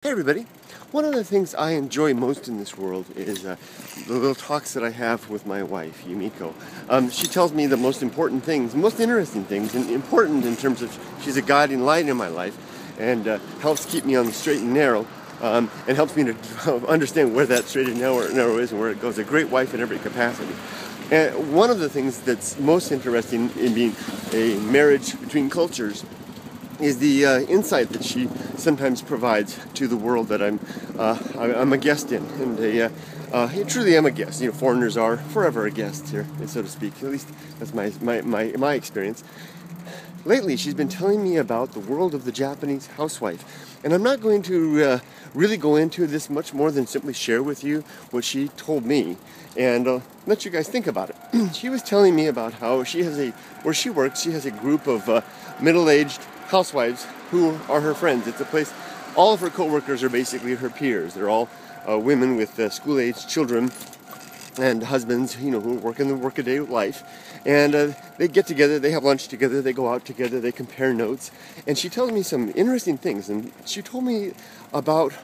Hey everybody! One of the things I enjoy most in this world is the little talks that I have with my wife, Yumiko. She tells me the most important things, most interesting things, and important in terms of she's a guiding light in my life, and helps keep me on the straight and narrow, and helps me to understand where that straight and narrow is and where it goes. A great wife in every capacity. And one of the things that's most interesting in being a marriage between cultures is the insight that she sometimes provides to the world that I'm a guest in, and I truly am a guest. You know, foreigners are forever a guest here, so to speak. At least that's my experience. Lately, she's been telling me about the world of the Japanese housewife, and I'm not going to really go into this much more than simply share with you what she told me, and let you guys think about it. She was telling me about how where she works, she has a group of middle-aged housewives who are her friends. It's a place, all of her co-workers are basically her peers. They're all women with school-aged children and husbands, you know, who work in the workaday life. And they get together, they have lunch together, they go out together, they compare notes. And she tells me some interesting things. And she told me about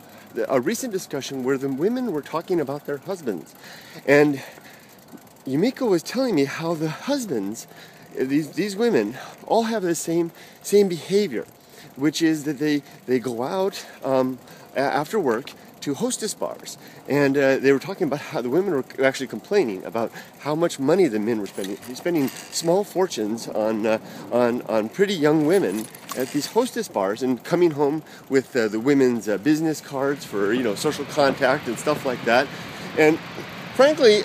a recent discussion where the women were talking about their husbands. And Yumiko was telling me how the husbands, these women, all have the same behavior, which is that they go out after work to Hostess Bars, and they were talking about how the women were actually complaining about how much money the men were spending small fortunes on pretty young women at these Hostess Bars, and coming home with the women's business cards for, you know, social contact and stuff like that. And frankly,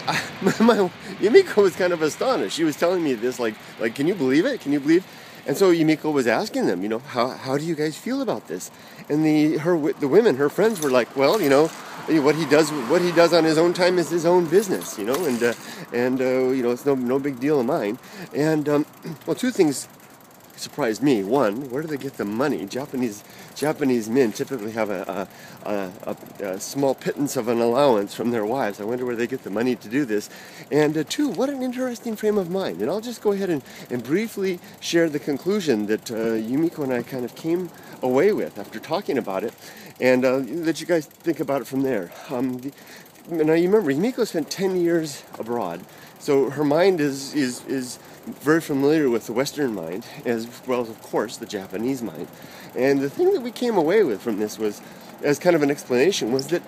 Yumiko was kind of astonished. She was telling me this, like, can you believe it? Can you believe? And so Yumiko was asking them, you know, how do you guys feel about this? And the women, her friends, were like, well, you know, what he does on his own time is his own business, you know, and you know, it's no big deal of mine. And well, two things surprised me. One, where do they get the money? Japanese men typically have a small pittance of an allowance from their wives. I wonder where they get the money to do this. And two, what an interesting frame of mind. And I'll just go ahead and briefly share the conclusion that Yumiko and I kind of came away with after talking about it, and let you guys think about it from there. Now you remember, Yumiko spent 10 years abroad, so her mind is very familiar with the Western mind, as well as, of course, the Japanese mind. And the thing that we came away with from this was, as kind of an explanation, was that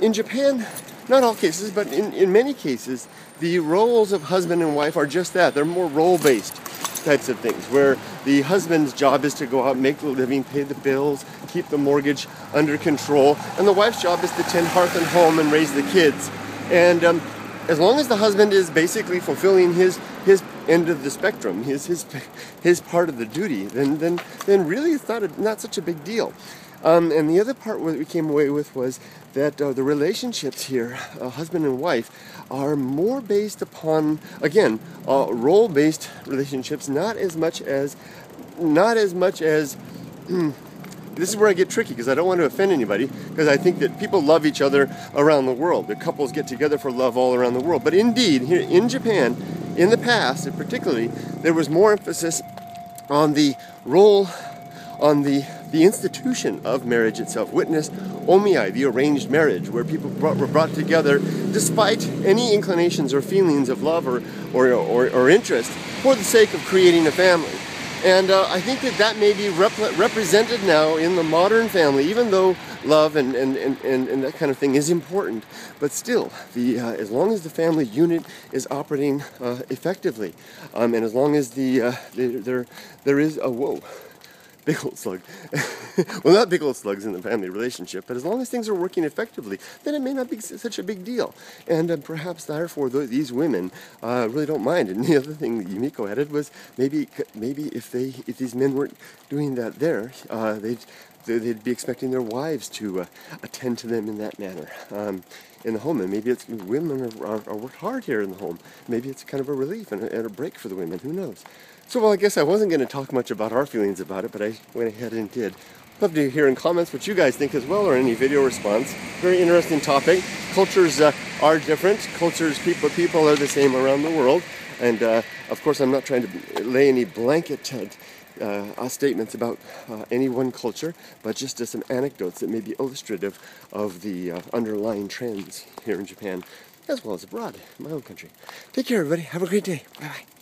in Japan, not all cases, but in many cases, the roles of husband and wife are just that. They're more role-based types of things, where the husband's job is to go out, make a living, pay the bills, keep the mortgage under control, and the wife's job is to tend hearth and home and raise the kids. And as long as the husband is basically fulfilling his end of the spectrum, his part of the duty, then really it's not such a big deal. And the other part what we came away with was that the relationships here, husband and wife, are more based upon, again, role-based relationships, not as much as this is where I get tricky, because I don't want to offend anybody, because I think that people love each other around the world. The couples get together for love all around the world. But indeed, here in Japan, in the past, and particularly, there was more emphasis on the role, on the institution of marriage itself. Witness omiai, the arranged marriage, where people were brought together despite any inclinations or feelings of love or interest for the sake of creating a family. And I think that may be represented now in the modern family, even though love and that kind of thing is important. But still, as long as the family unit is operating effectively, and as long as there is a big old slug. Well, not big old slugs in the family relationship, but as long as things are working effectively, then it may not be such a big deal. And perhaps, therefore, these women really don't mind. And the other thing that Yumiko added was maybe if these men weren't doing that there, they'd be expecting their wives to attend to them in that manner in the home. And maybe it's women are worked hard here in the home. Maybe it's kind of a relief and a break for the women. Who knows? So, well, I guess I wasn't going to talk much about our feelings about it, but I went ahead and did. Love to hear in comments what you guys think as well, or any video response. Very interesting topic. Cultures are different. Cultures, people are the same around the world. And, of course, I'm not trying to lay any blanket statements about any one culture, but just as some anecdotes that may be illustrative of the underlying trends here in Japan, as well as abroad, in my own country. Take care, everybody. Have a great day. Bye-bye.